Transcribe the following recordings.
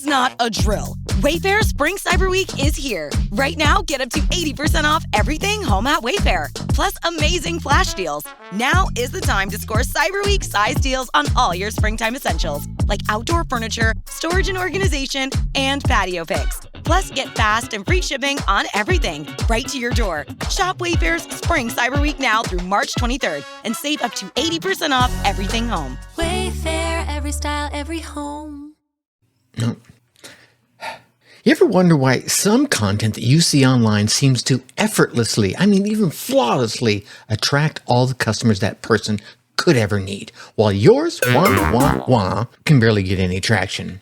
not a drill. Wayfair Spring Cyber Week is here. Right now, get up to 80% off everything home at Wayfair, plus amazing flash deals. Now is the time to score Cyber Week size deals on all your springtime essentials, like outdoor furniture, storage and organization, and patio picks. Plus, get fast and free shipping on everything right to your door. Shop Wayfair's Spring Cyber Week now through March 23rd and save up to 80% off everything home. Wayfair, every style, every home. No. You ever wonder why some content that you see online seems to effortlessly, even flawlessly, attract all the customers that person could ever need, while yours, can barely get any traction?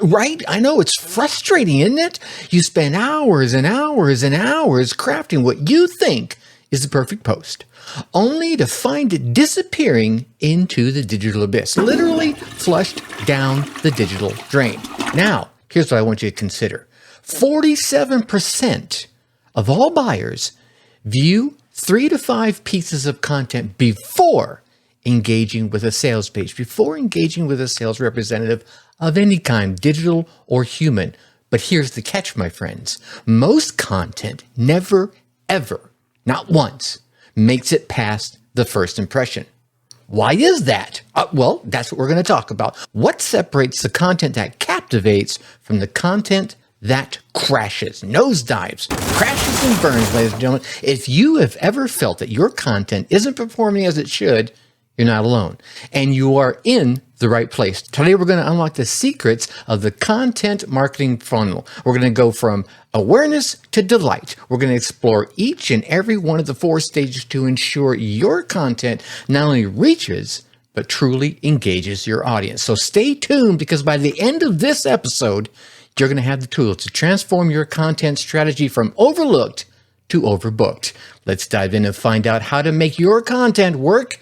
Right? I know, it's frustrating, isn't it? You spend hours and hours and hours crafting what you think is the perfect post, only to find it disappearing into the digital abyss, literally flushed down the digital drain. Now, here's what I want you to consider. 47% of all buyers view 3 to 5 pieces of content before engaging with a sales page, before engaging with a sales representative of any kind, digital or human. But here's the catch, my friends. Most content never, ever, not once, makes it past the first impression. Why is that? Well, that's what we're going to talk about. What separates the content that captivates from the content that crashes, nosedives, crashes and burns, ladies and gentlemen? If you have ever felt that your content isn't performing as it should, you're not alone, and you are in the right place. Today, we're going to unlock the secrets of the content marketing funnel. We're going to go from awareness to delight. We're going to explore each and every one of the 4 stages to ensure your content not only reaches, but truly engages your audience. So stay tuned, because by the end of this episode, you're going to have the tools to transform your content strategy from overlooked to overbooked. Let's dive in and find out how to make your content work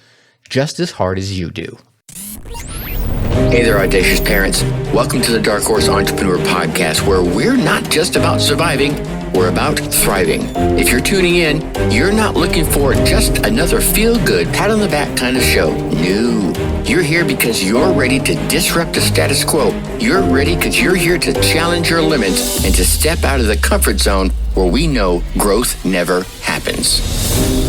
just as hard as you do. Hey there, audacious parents. Welcome to the Dark Horse Entrepreneur Podcast, where we're not just about surviving, we're about thriving. If you're tuning in, you're not looking for just another feel-good, pat-on-the-back kind of show. No. You're here because you're ready to disrupt the status quo. You're ready because you're here to challenge your limits and to step out of the comfort zone where we know growth never happens.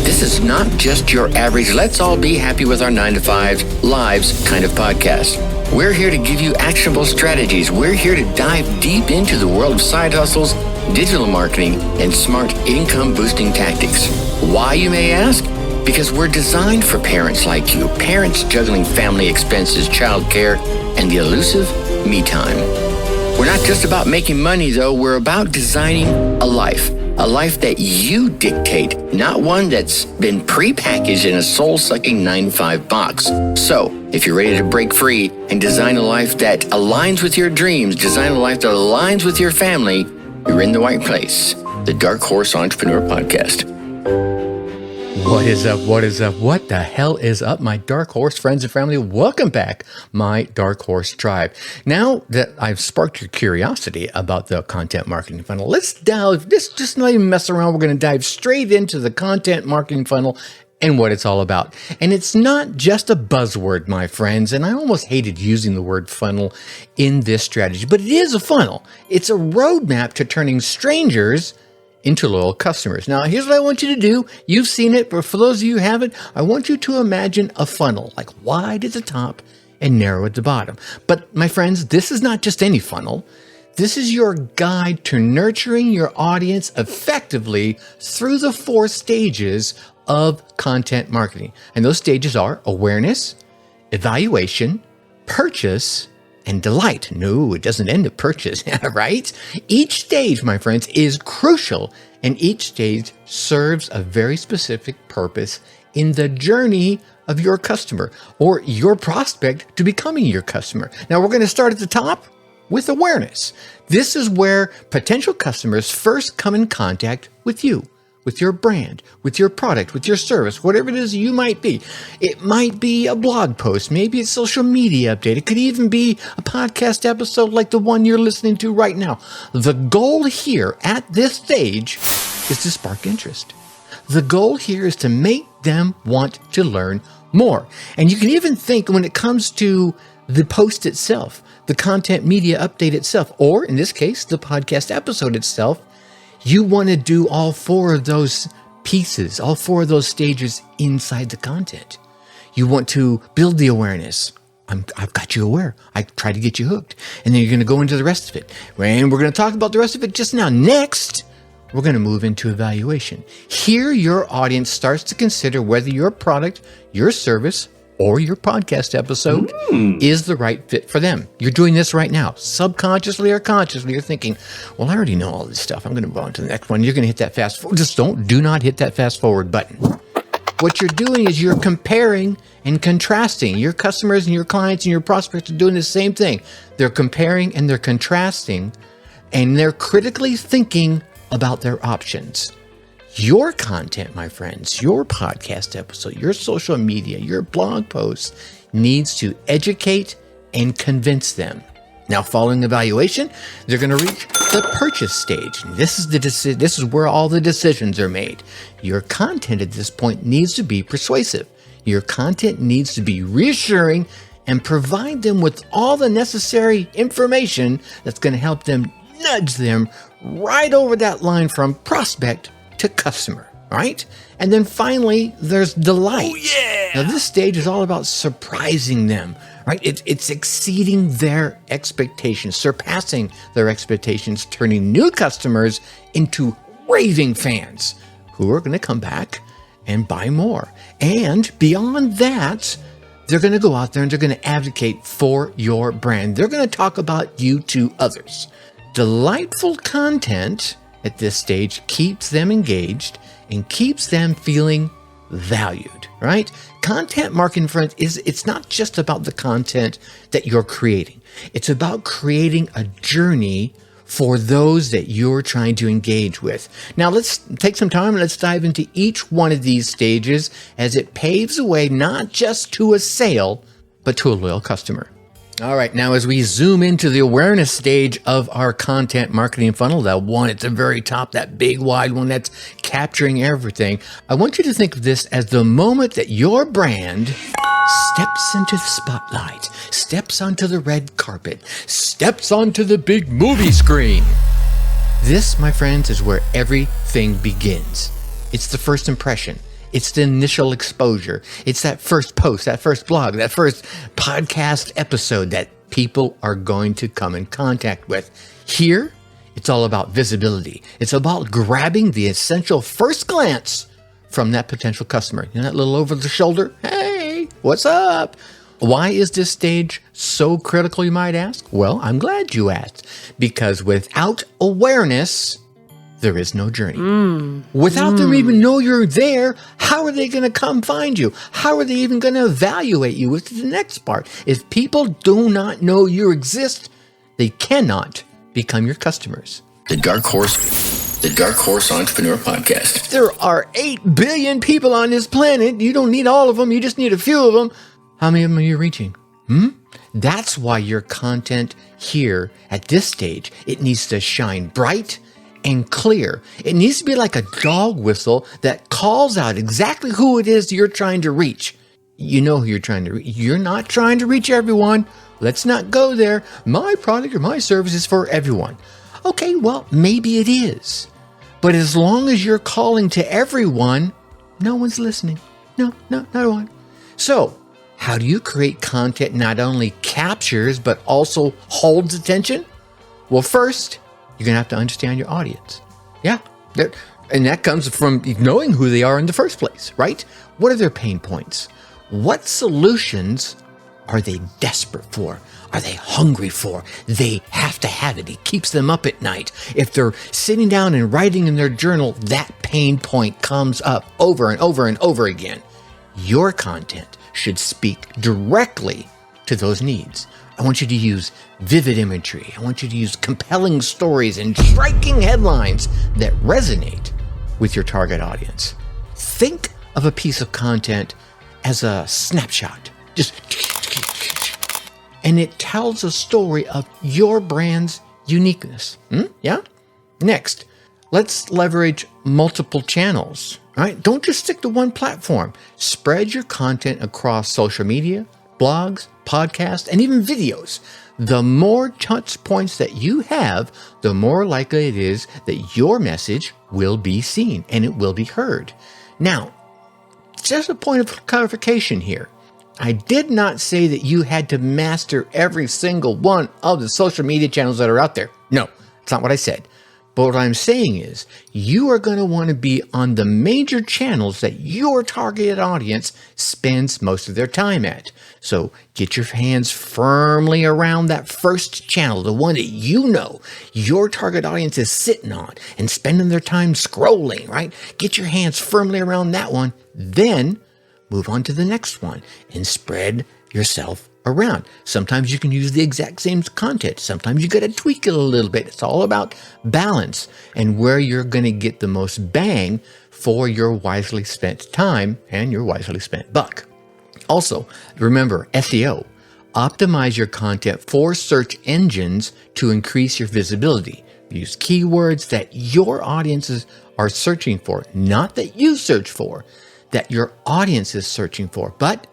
This is not just your average let's all be happy with our 9-to-5 lives kind of podcast. We're here to give you actionable strategies. We're here to dive deep into the world of side hustles, digital marketing, and smart income boosting tactics. Why, you may ask? Because we're designed for parents like you, parents juggling family expenses, childcare, and the elusive me time. We're not just about making money, though. We're about designing a life that you dictate, not one that's been prepackaged in a soul-sucking 9-to-5 box. So, if you're ready to break free and design a life that aligns with your dreams, design a life that aligns with your family, you're in the right place. The Dark Horse Entrepreneur Podcast. What is up? What is up? What the hell is up, my Dark Horse friends and family? Welcome back, my Dark Horse tribe. Now that I've sparked your curiosity about the content marketing funnel, let's just not even mess around. We're going to dive straight into the content marketing funnel and what it's all about. And it's not just a buzzword, my friends, and I almost hated using the word funnel in this strategy, but it is a funnel. It's a roadmap to turning strangers into loyal customers. Now, here's what I want you to do. You've seen it, but for those of you who haven't, I want you to imagine a funnel, like wide at the top and narrow at the bottom. But my friends, this is not just any funnel. This is your guide to nurturing your audience effectively through the 4 stages of content marketing. And those stages are awareness, evaluation, purchase, and delight. No, it doesn't end at purchase, right? Each stage, my friends, is crucial, and each stage serves a very specific purpose in the journey of your customer or your prospect to becoming your customer. Now, we're going to start at the top with awareness. This is where potential customers first come in contact with you, with your brand, with your product, with your service, whatever it is you might be. It might be a blog post, maybe a social media update. It could even be a podcast episode like the one you're listening to right now. The goal here at this stage is to spark interest. The goal here is to make them want to learn more. And you can even think when it comes to the post itself, the content media update itself, or in this case, the podcast episode itself, you want to do all 4 of those pieces, all 4 of those stages inside the content. You want to build the awareness. I've got you aware. I try to get you hooked. And then you're going to go into the rest of it. And we're going to talk about the rest of it just now. Next, we're going to move into evaluation. Here, your audience starts to consider whether your product, your service, or your podcast episode is the right fit for them. You're doing this right now. Subconsciously or consciously, you're thinking, well, I already know all this stuff. I'm going to move on to the next one. You're going to hit that fast forward. Just do not hit that fast forward button. What you're doing is you're comparing and contrasting. Your customers and your clients and your prospects are doing the same thing. They're comparing and they're contrasting, and they're critically thinking about their options. Your content, my friends, your podcast episode, your social media, your blog post needs to educate and convince them. Now, following evaluation, they're going to reach the purchase stage. This is where all the decisions are made. Your content at this point needs to be persuasive. Your content needs to be reassuring and provide them with all the necessary information that's going to help them nudge them right over that line from prospect to customer, right? And then finally, there's delight. Oh, yeah! Now, this stage is all about surprising them, right? It's exceeding their expectations, surpassing their expectations, turning new customers into raving fans who are going to come back and buy more. And beyond that, they're going to go out there and they're going to advocate for your brand. They're going to talk about you to others. Delightful content at this stage keeps them engaged and keeps them feeling valued, right? Content marketing, friends, it's not just about the content that you're creating. It's about creating a journey for those that you're trying to engage with. Now, let's take some time and let's dive into each one of these stages as it paves the way not just to a sale, but to a loyal customer. All right, now as we zoom into the awareness stage of our content marketing funnel, that one at the very top, that big wide one that's capturing everything, I want you to think of this as the moment that your brand steps into the spotlight, steps onto the red carpet, steps onto the big movie screen. This, my friends, is where everything begins. It's the first impression. It's the initial exposure. It's that first post, that first blog, that first podcast episode that people are going to come in contact with. Here, it's all about visibility. It's about grabbing the essential first glance from that potential customer. You know, that little over the shoulder, hey, what's up? Why is this stage so critical, you might ask? Well, I'm glad you asked, because without awareness, there is no journey. Without them even know you're there, how are they going to come find you? How are they even going to evaluate you? Which is the next part. If people do not know you exist, they cannot become your customers. The Dark Horse Entrepreneur Podcast. There are 8 billion people on this planet. You don't need all of them. You just need a few of them. How many of them are you reaching? That's why your content here at this stage, it needs to shine bright and clear. It needs to be like a dog whistle that calls out exactly who it is you're trying to reach. You know who you're trying to reach. You're not trying to reach everyone. Let's not go there. My product or my service is for everyone. Okay, well, maybe it is. But as long as you're calling to everyone, no one's listening. No one. So, how do you create content not only captures, but also holds attention? Well, first, you're going to have to understand your audience. Yeah. And that comes from knowing who they are in the first place, right? What are their pain points? What solutions are they desperate for? Are they hungry for? They have to have it. It keeps them up at night. If they're sitting down and writing in their journal, that pain point comes up over and over and over again. Your content should speak directly to those needs. I want you to use vivid imagery. I want you to use compelling stories and striking headlines that resonate with your target audience. Think of a piece of content as a snapshot. And it tells a story of your brand's uniqueness. Yeah? Next, let's leverage multiple channels. All right? Don't just stick to one platform. Spread your content across social media, blogs, podcasts, and even videos. The more touch points that you have, the more likely it is that your message will be seen and it will be heard. Now, just a point of clarification here. I did not say that you had to master every single one of the social media channels that are out there. No, that's not what I said. But what I'm saying is you are going to want to be on the major channels that your targeted audience spends most of their time at. So get your hands firmly around that first channel, the one that you know your target audience is sitting on and spending their time scrolling, right? Get your hands firmly around that one. Then move on to the next one and spread yourself around. Sometimes you can use the exact same content. Sometimes you got to tweak it a little bit. It's all about balance and where you're going to get the most bang for your wisely spent time and your wisely spent buck. Also, remember SEO. Optimize your content for search engines to increase your visibility. Use keywords that your audiences are searching for, not that you search for, that your audience is searching for. But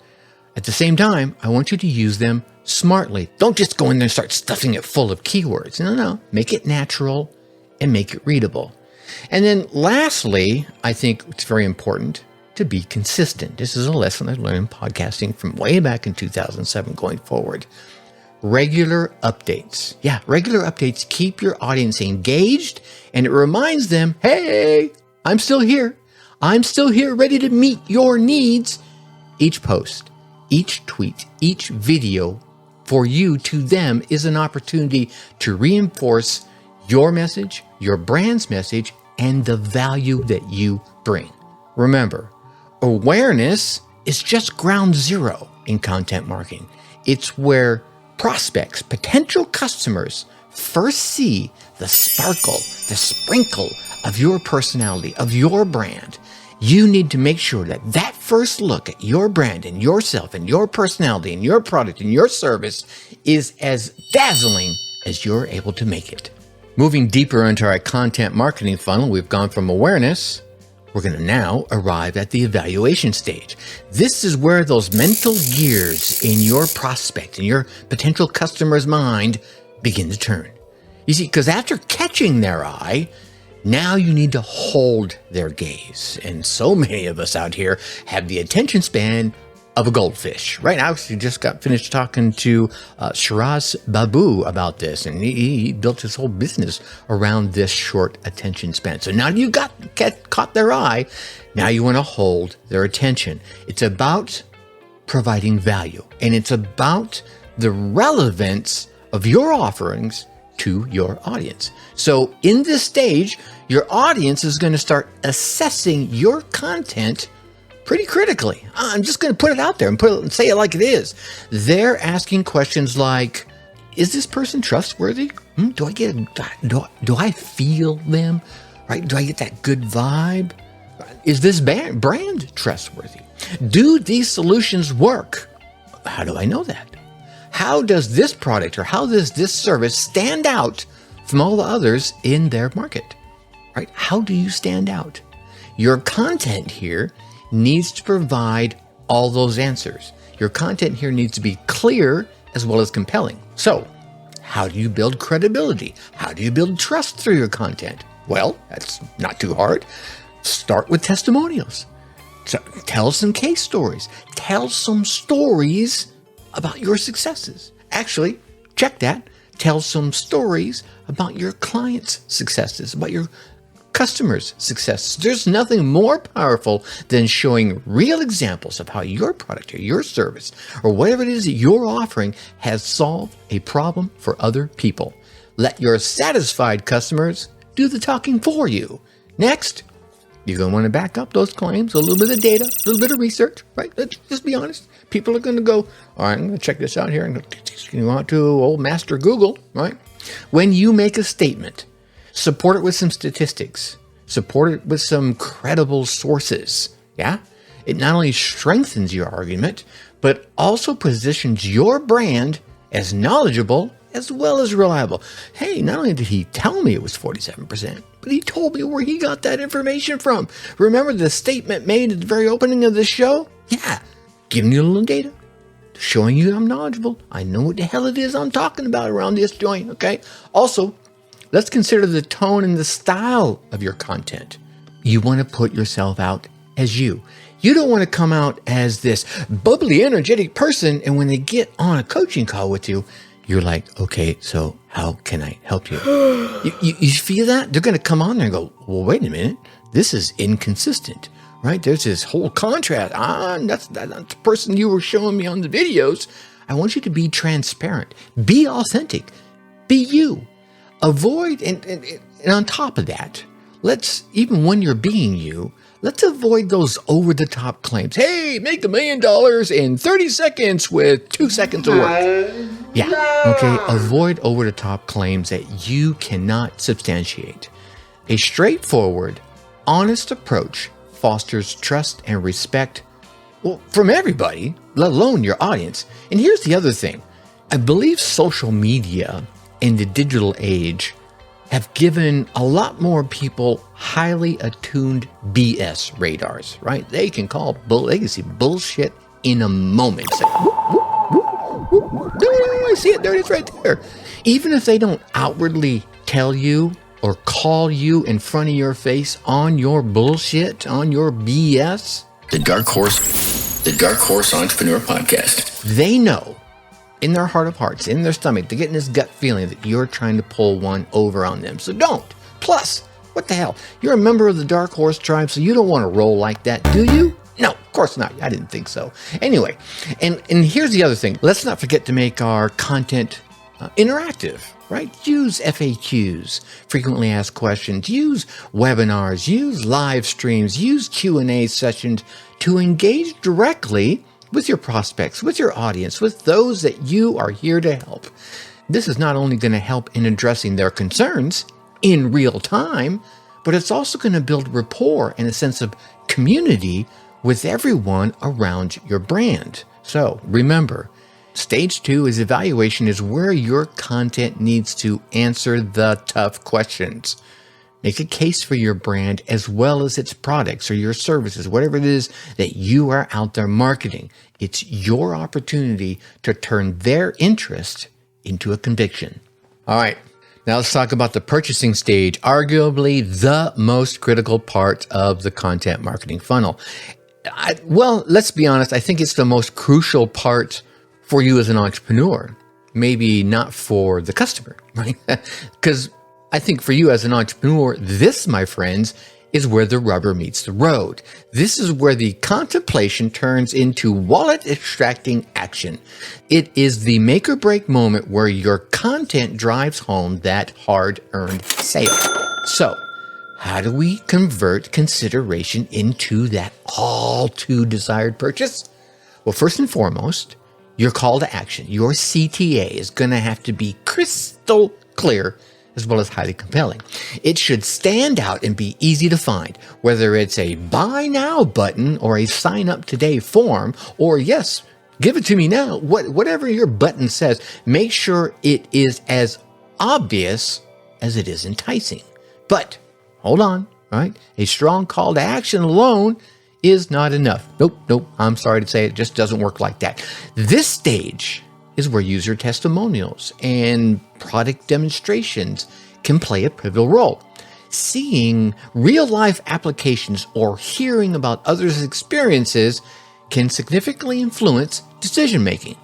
at the same time, I want you to use them smartly. Don't just go in there and start stuffing it full of keywords. No. Make it natural and make it readable. And then lastly, I think it's very important to be consistent. This is a lesson I learned in podcasting from way back in 2007 going forward. Regular updates. Yeah, regular updates keep your audience engaged and it reminds them, hey, I'm still here. I'm still here ready to meet your needs. Each post, each tweet, each video for you to them is an opportunity to reinforce your message, your brand's message, and the value that you bring. Remember, awareness is just ground zero in content marketing. It's where prospects, potential customers, first see the sparkle, the sprinkle of your personality, of your brand. You need to make sure that that first look at your brand and yourself and your personality and your product and your service is as dazzling as you're able to make it. Moving deeper into our content marketing funnel, we've gone from awareness. We're going to now arrive at the evaluation stage. This is where those mental gears in your prospect and your potential customer's mind begin to turn. You see, because after catching their eye, now you need to hold their gaze. And so many of us out here have the attention span of a goldfish. Right now, we just got finished talking to Shiraz Babu about this, and he built his whole business around this short attention span. So now you caught their eye, now you want to hold their attention. It's about providing value, and it's about the relevance of your offerings to your audience. So in this stage, your audience is going to start assessing your content pretty critically. I'm just going to put it out there and say it like it is. They're asking questions like, is this person trustworthy? Do I feel them? Right? Do I get that good vibe? Is this brand trustworthy? Do these solutions work? How do I know that? How does this product or how does this service stand out from all the others in their market? Right? How do you stand out? Your content here needs to provide all those answers. Your content here needs to be clear as well as compelling. So, how do you build credibility? How do you build trust through your content? Well, that's not too hard. Start with testimonials. So, tell some case stories. Tell some stories about your successes. Actually, check that. Tell some stories about your clients' successes, about your customers' successes. There's nothing more powerful than showing real examples of how your product or your service or whatever it is that you're offering has solved a problem for other people. Let your satisfied customers do the talking for you. Next, you're going to want to back up those claims, a little bit of data, a little bit of research, right? Let's just be honest. People are going to go, all right, I'm going to check this out here. And you want to old master Google, right? When you make a statement, support it with some statistics. Support it with some credible sources. Yeah? It not only strengthens your argument, but also positions your brand as knowledgeable as well as reliable. Hey, not only did he tell me it was 47%, but he told me where he got that information from. Remember the statement made at the very opening of this show? Yeah. Giving you a little data showing you I'm knowledgeable. I know what the hell it is I'm talking about around this joint, okay? Also, let's consider the tone and the style of your content. You want to put yourself out as you. You don't want to come out as this bubbly, energetic person, and when they get on a coaching call with you, you're like, okay, so how can I help you? You feel that? They're going to come on there and go, well, wait a minute. This is inconsistent, right? There's this whole contrast. That's the person you were showing me on the videos. I want you to be transparent. Be authentic. Be you. Avoid, and on top of that, even when you're being you, let's avoid those over-the-top claims. Hey, make $1 million in 30 seconds with 2 seconds of work. Yeah, okay, avoid over-the-top claims that you cannot substantiate. A straightforward, honest approach fosters trust and respect, well, from everybody, let alone your audience. And here's the other thing. I believe social media in the digital age have given a lot more people highly attuned BS radars, right? They can see bullshit in a moment. Say, I see it, there it is right there. Even if they don't outwardly tell you or call you in front of your face on your bullshit, on your BS. The Dark Horse Entrepreneur Podcast. They know in their heart of hearts, in their stomach, they're getting this gut feeling that you're trying to pull one over on them. So don't. Plus, what the hell? You're a member of the Dark Horse Tribe, so you don't want to roll like that, do you? No, of course not. I didn't think so. Anyway, and here's the other thing. Let's not forget to make our content interactive, right? Use FAQs, frequently asked questions. Use webinars. Use live streams. Use Q&A sessions to engage directly with your prospects, with your audience, with those that you are here to help. This is not only going to help in addressing their concerns in real time, but it's also going to build rapport and a sense of community with everyone around your brand. So remember, stage 2 is evaluation, is where your content needs to answer the tough questions. Make a case for your brand as well as its products or your services, whatever it is that you are out there marketing. It's your opportunity to turn their interest into a conviction. All right, now let's talk about the purchasing stage, arguably the most critical part of the content marketing funnel. Well, let's be honest, I think it's the most crucial part for you as an entrepreneur, maybe not for the customer, right? Because I think for you as an entrepreneur, this, my friends, is where the rubber meets the road. This is where the contemplation turns into wallet extracting action. It is the make or break moment where your content drives home that hard-earned sale. So, how do we convert consideration into that all too desired purchase? Well, first and foremost, your call to action, your CTA, is going to have to be crystal clear as well as highly compelling. It should stand out and be easy to find, whether it's a buy now button or a sign up today form, or yes, give it to me now. Whatever your button says, make sure it is as obvious as it is enticing. But hold on, right? A strong call to action alone is not enough. Nope. I'm sorry to say it just doesn't work like that. This stage is where user testimonials and product demonstrations can play a pivotal role. Seeing real-life applications or hearing about others' experiences can significantly influence decision-making.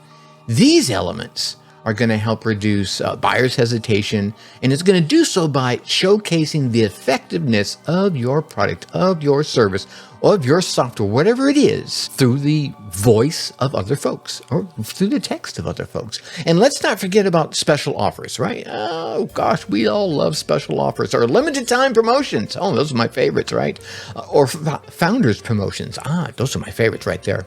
These elements are going to help reduce buyers' hesitation, and it's going to do so by showcasing the effectiveness of your product, of your service, of your software, whatever it is, through the voice of other folks or through the text of other folks. And let's not forget about special offers, right? Oh gosh, we all love special offers or limited time promotions. Oh, those are my favorites, right? Or founders promotions. Those are my favorites right there.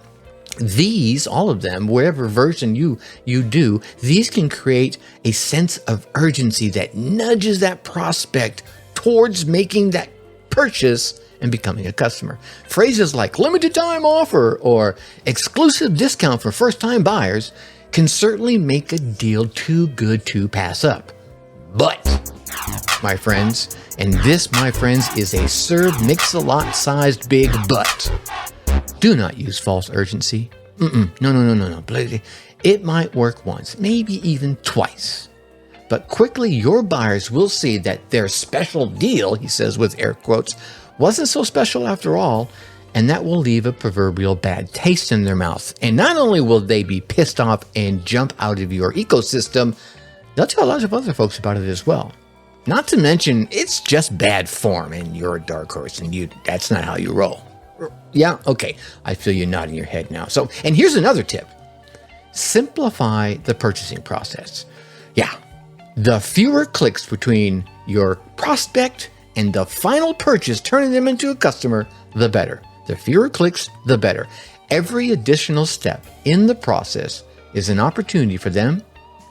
These, all of them, whatever version you do, these can create a sense of urgency that nudges that prospect towards making that purchase and becoming a customer. Phrases like limited time offer or exclusive discount for first-time buyers can certainly make a deal too good to pass up. But, my friends, and this, my friends, is a served mix-a-lot sized big but. Do not use false urgency. No. It might work once, maybe even twice. But quickly your buyers will see that their special deal, he says with air quotes, wasn't so special after all, and that will leave a proverbial bad taste in their mouth. And not only will they be pissed off and jump out of your ecosystem, they'll tell lots of other folks about it as well. Not to mention, it's just bad form, and you're a dark horse, and that's not how you roll. Yeah, okay, I feel you nodding your head now. So, and here's another tip. Simplify the purchasing process. Yeah, the fewer clicks between your prospect and the final purchase, turning them into a customer, the better. The fewer clicks, the better. Every additional step in the process is an opportunity for them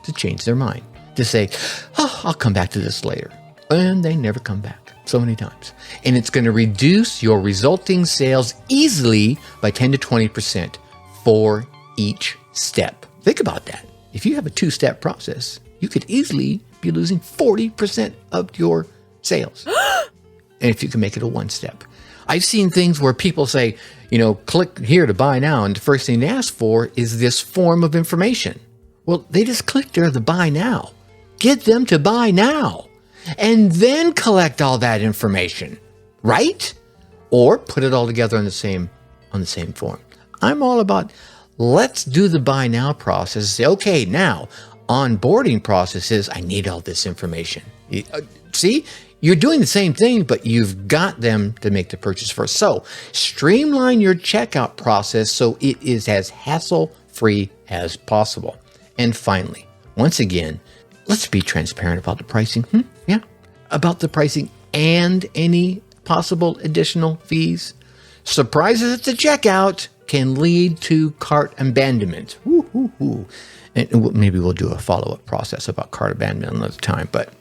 to change their mind, to say, I'll come back to this later. And they never come back so many times. And it's going to reduce your resulting sales easily by 10 to 20% for each step. Think about that. If you have a 2-step process, you could easily be losing 40% of your sales. And if you can make it a 1-step. I've seen things where people say, click here to buy now. And the first thing they ask for is this form of information. Well, they just click there to buy now. Get them to buy now. And then collect all that information, right? Or put it all together on the same form. I'm all about let's do the buy now process. Say, okay, now onboarding processes, I need all this information. See, you're doing the same thing, but you've got them to make the purchase first. So streamline your checkout process so it is as hassle-free as possible. And finally, once again, let's be transparent about the pricing. Yeah, about the pricing and any possible additional fees. Surprises at the checkout can lead to cart abandonment. And maybe we'll do a follow-up process about cart abandonment another time, but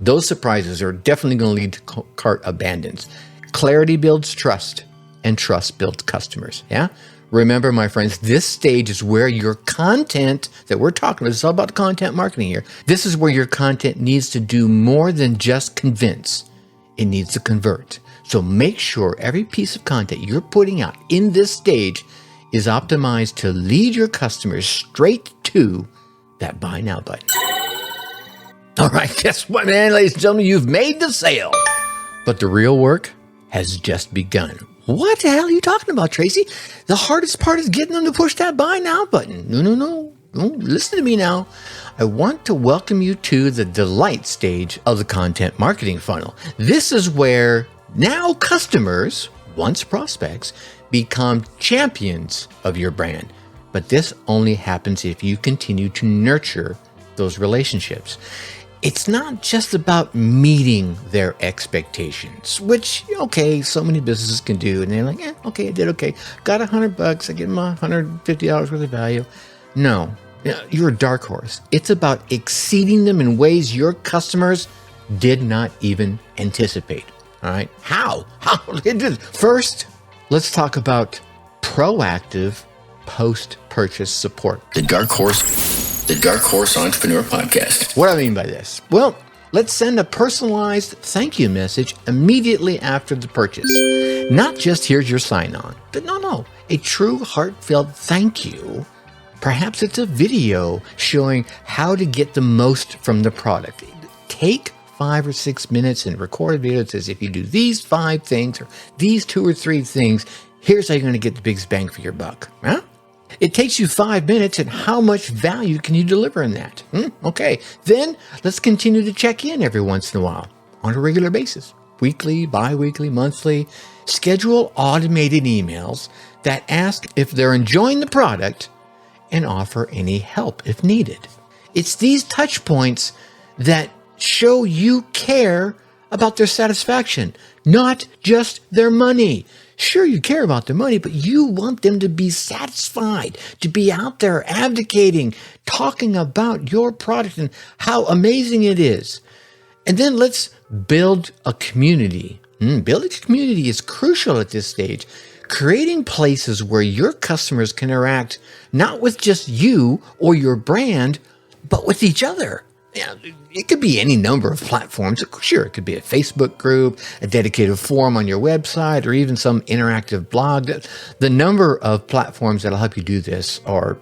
those surprises are definitely going to lead to cart abandons. Clarity builds trust, and trust builds customers. Yeah? Remember, my friends, this stage is where your content that we're talking about, it's all about content marketing here. This is where your content needs to do more than just convince. It needs to convert. So make sure every piece of content you're putting out in this stage is optimized to lead your customers straight to that buy now button. All right, guess what, man, ladies and gentlemen, you've made the sale, but the real work has just begun. What the hell are you talking about, Tracy? The hardest part is getting them to push that buy now button. No. Listen to me now. I want to welcome you to the delight stage of the content marketing funnel. This is where now customers, once prospects, become champions of your brand. But this only happens if you continue to nurture those relationships. It's not just about meeting their expectations, which, okay, so many businesses can do. And they're like, okay, I did okay. Got $100, I get my $150 worth of value. No, you're a dark horse. It's about exceeding them in ways your customers did not even anticipate. All right. How? First, let's talk about proactive post-purchase support. The Dark Horse Entrepreneur Podcast. What do I mean by this? Well, let's send a personalized thank you message immediately after the purchase. Not just here's your sign-on, but no, a true heartfelt thank you. Perhaps it's a video showing how to get the most from the product. Take 5 or 6 minutes and record a video that says, if you do these 5 things or these 2 or 3 things, here's how you're going to get the biggest bang for your buck. Huh? It takes you 5 minutes, and how much value can you deliver in that? Okay, then let's continue to check in every once in a while on a regular basis. Weekly, bi-weekly, monthly. Schedule automated emails that ask if they're enjoying the product and offer any help if needed. It's these touch points that show you care about their satisfaction, not just their money. Sure, you care about their money, but you want them to be satisfied, to be out there advocating, talking about your product and how amazing it is. And then let's build a community. Building a community is crucial at this stage. Creating places where your customers can interact not with just you or your brand, but with each other. Yeah, it could be any number of platforms. Sure, it could be a Facebook group, a dedicated forum on your website, or even some interactive blog. The number of platforms that'll help you do this are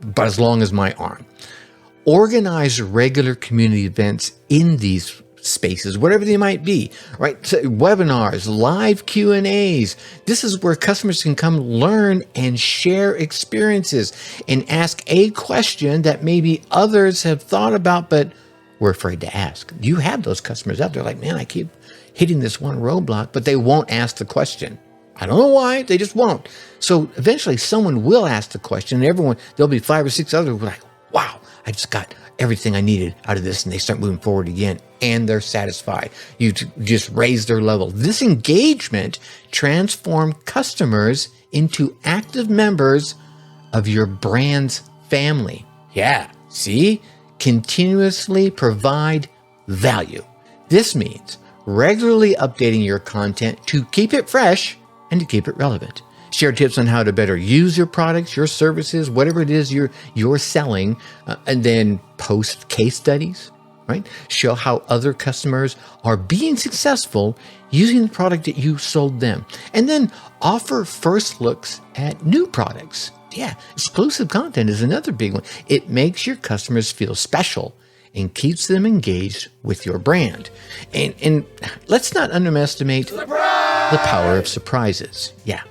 about as long as my arm. Organize regular community events in these spaces, whatever they might be, right? So webinars, live Q&As. This is where customers can come learn and share experiences and ask a question that maybe others have thought about, but were afraid to ask. You have those customers out there like, man, I keep hitting this one roadblock, but they won't ask the question. I don't know why, they just won't. So eventually someone will ask the question, and there'll be 5 or 6 others who are like, wow, I just got everything I needed out of this, and they start moving forward again, and they're satisfied. You just raise their level. This engagement transforms customers into active members of your brand's family. Yeah, see? Continuously provide value. This means regularly updating your content to keep it fresh and to keep it relevant. Share tips on how to better use your products, your services, whatever it is you're selling, and then post case studies, right? Show how other customers are being successful using the product that you sold them. And then offer first looks at new products. Yeah, exclusive content is another big one. It makes your customers feel special and keeps them engaged with your brand. And let's not underestimate the power of surprises. Yeah.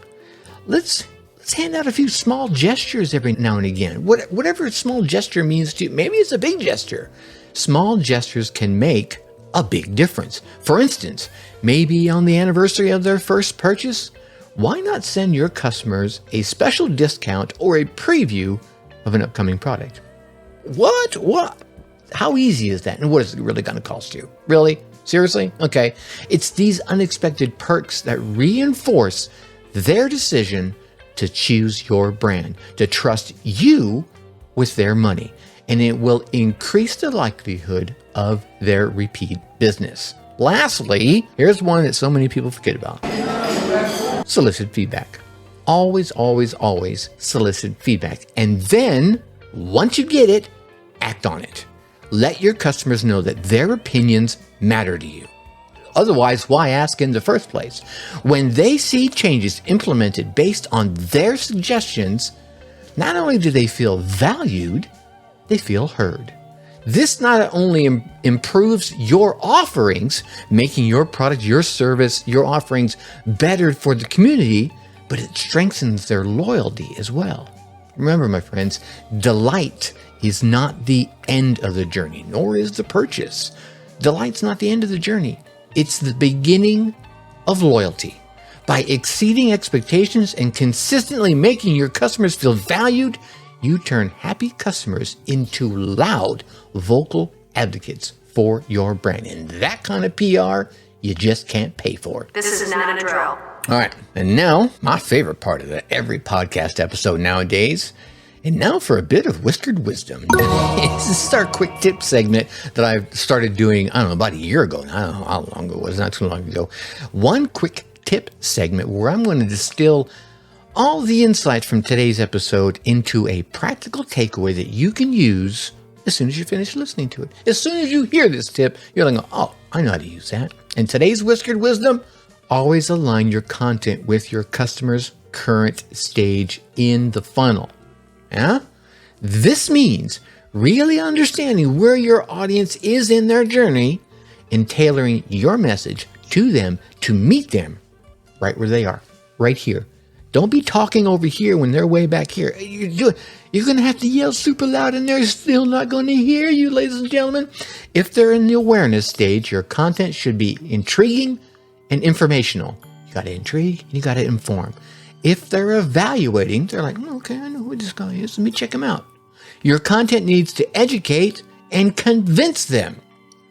Let's hand out a few small gestures every now and again. Whatever a small gesture means to you, maybe it's a big gesture. Small gestures can make a big difference. For instance, maybe on the anniversary of their first purchase, why not send your customers a special discount or a preview of an upcoming product? What? How easy is that? And what is it really going to cost you? Really? Seriously? Okay. It's these unexpected perks that reinforce their decision to choose your brand, to trust you with their money, and it will increase the likelihood of their repeat business. Lastly, here's one that so many people forget about. Solicit feedback. Always solicit feedback. And then, once you get it, act on it. Let your customers know that their opinions matter to you. Otherwise, why ask in the first place? When they see changes implemented based on their suggestions, not only do they feel valued, they feel heard. This not only improves your offerings, making your product, your service, your offerings better for the community, but it strengthens their loyalty as well. Remember, my friends, delight is not the end of the journey, nor is the purchase. Delight's not the end of the journey. It's the beginning of loyalty. By exceeding expectations and consistently making your customers feel valued, you turn happy customers into loud, vocal advocates for your brand. And that kind of PR, you just can't pay for. This is not a drill. All right. And now, my favorite part of every podcast episode nowadays. And now for a bit of whiskered wisdom. This is our quick tip segment that I've started doing, I don't know, about a year ago. I don't know how long it was, not too long ago. One quick tip segment where I'm going to distill all the insights from today's episode into a practical takeaway that you can use as soon as you finish listening to it. As soon as you hear this tip, you're like, oh, I know how to use that. And today's whiskered wisdom, always align your content with your customer's current stage in the funnel. Yeah? This means really understanding where your audience is in their journey and tailoring your message to them to meet them right where they are, right here. Don't be talking over here when they're way back here. You're going to have to yell super loud and they're still not going to hear you, ladies and gentlemen. If they're in the awareness stage, your content should be intriguing and informational. You got to intrigue and you got to inform. If they're evaluating, they're like, okay, I know who this guy is. Let me check him out. Your content needs to educate and convince them.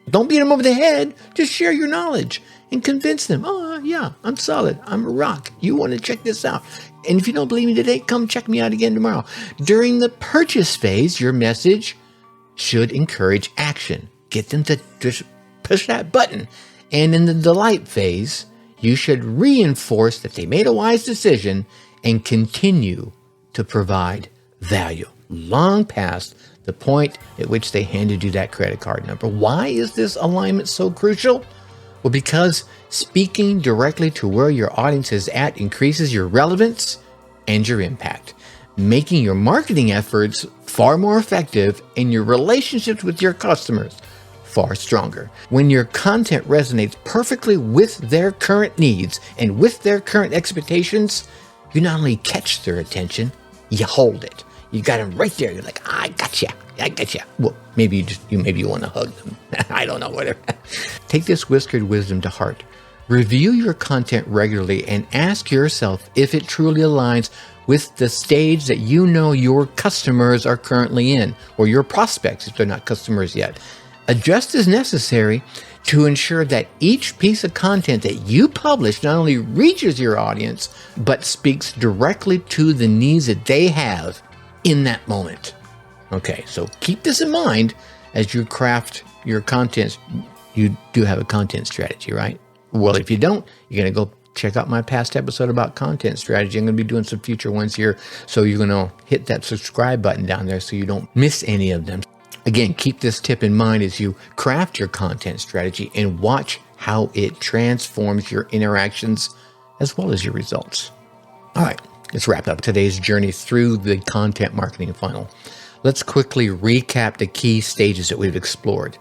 Don't beat them over the head. Just share your knowledge and convince them. Oh, yeah, I'm solid. I'm a rock. You want to check this out. And if you don't believe me today, come check me out again tomorrow. During the purchase phase, your message should encourage action. Get them to just push that button. And in the delight phase, you should reinforce that they made a wise decision and continue to provide value long past the point at which they handed you that credit card number. Why is this alignment so crucial? Well, because speaking directly to where your audience is at increases your relevance and your impact, making your marketing efforts far more effective and your relationships with your customers far stronger. When your content resonates perfectly with their current needs and with their current expectations, you not only catch their attention, you hold it. You got them right there. You're like, I got you. Well, maybe you want to hug them. I don't know, whatever. Take this whiskered wisdom to heart. Review your content regularly and ask yourself if it truly aligns with the stage that you know your customers are currently in, or your prospects if they're not customers yet. Adjust as necessary to ensure that each piece of content that you publish not only reaches your audience, but speaks directly to the needs that they have in that moment. Okay, so keep this in mind as you craft your content. You do have a content strategy, right? Well, if you don't, you're going to go check out my past episode about content strategy. I'm going to be doing some future ones here. So you're going to hit that subscribe button down there so you don't miss any of them. Again, keep this tip in mind as you craft your content strategy and watch how it transforms your interactions as well as your results. All right, let's wrap up today's journey through the content marketing funnel. Let's quickly recap the key stages that we've explored.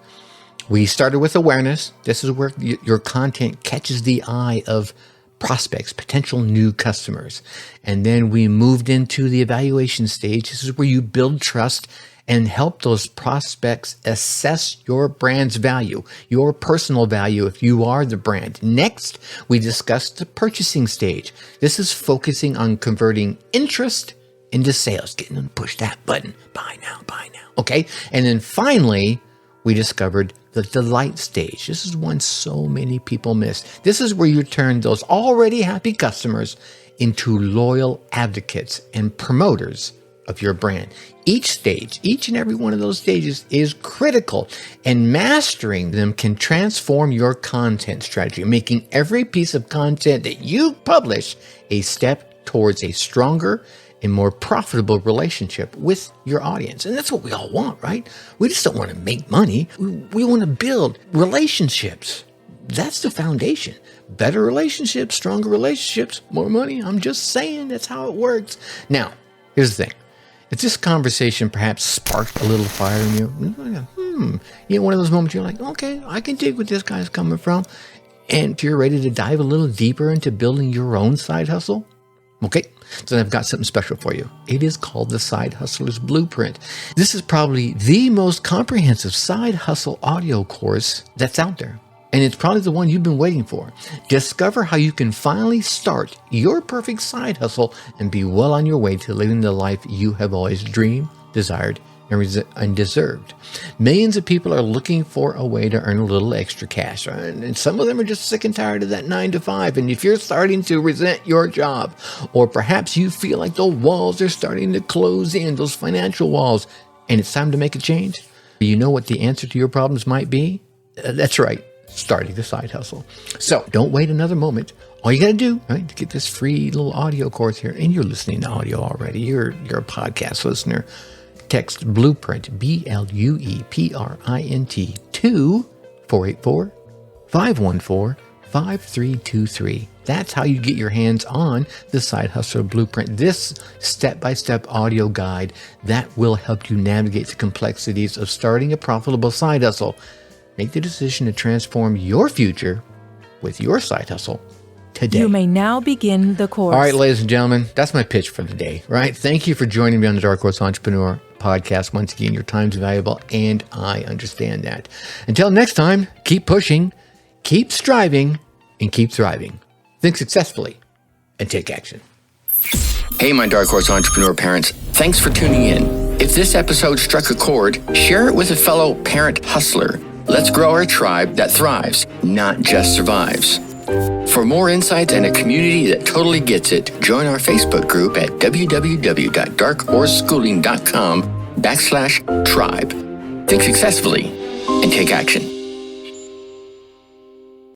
We started with awareness. This is where your content catches the eye of prospects, potential new customers. And then we moved into the evaluation stage. This is where you build trust and help those prospects assess your brand's value, your personal value if you are the brand. Next, we discussed the purchasing stage. This is focusing on converting interest into sales, getting them to push that button, buy now. Okay. And then finally, we discovered the delight stage. This is one so many people miss. This is where you turn those already happy customers into loyal advocates and promoters of your brand. Each stage, each and every one of those stages is critical, and mastering them can transform your content strategy, making every piece of content that you publish a step towards a stronger and more profitable relationship with your audience. And that's what we all want, right? We just don't want to make money. We want to build relationships. That's the foundation. Better relationships, stronger relationships, more money. I'm just saying that's how it works. Now, here's the thing. If this conversation perhaps sparked a little fire in you, you know, one of those moments you're like, okay, I can dig where this guy's coming from. And if you're ready to dive a little deeper into building your own side hustle, okay, so I've got something special for you. It is called the Side Hustler's Blueprint. This is probably the most comprehensive side hustle audio course that's out there. And it's probably the one you've been waiting for. Discover how you can finally start your perfect side hustle and be well on your way to living the life you have always dreamed, desired, and deserved. Millions of people are looking for a way to earn a little extra cash, right? And some of them are just sick and tired of that 9-to-5. And if you're starting to resent your job, or perhaps you feel like the walls are starting to close in, those financial walls, and it's time to make a change, you know what the answer to your problems might be? That's right. Starting a side hustle. So don't wait another moment. All you got to do, right, to get this free little audio course here, and you're listening to audio already, you're a podcast listener, text Blueprint, BLUEPRINT, to 484-514-5323. That's how you get your hands on the Side Hustler Blueprint, this step-by-step audio guide that will help you navigate the complexities of starting a profitable side hustle. Make the decision to transform your future with your side hustle today. You may now begin the course. All right, ladies and gentlemen, that's my pitch for the day, right? Thank you for joining me on the Dark Horse Entrepreneur podcast. Once again, your time's valuable, and I understand that. Until next time, keep pushing, keep striving, and keep thriving. Think successfully and take action. Hey, my Dark Horse Entrepreneur parents, thanks for tuning in. If this episode struck a chord, share it with a fellow parent hustler. Let's grow our tribe that thrives, not just survives. For more insights and a community that totally gets it, join our Facebook group at www.darkhorseschooling.com/tribe. Think successfully and take action.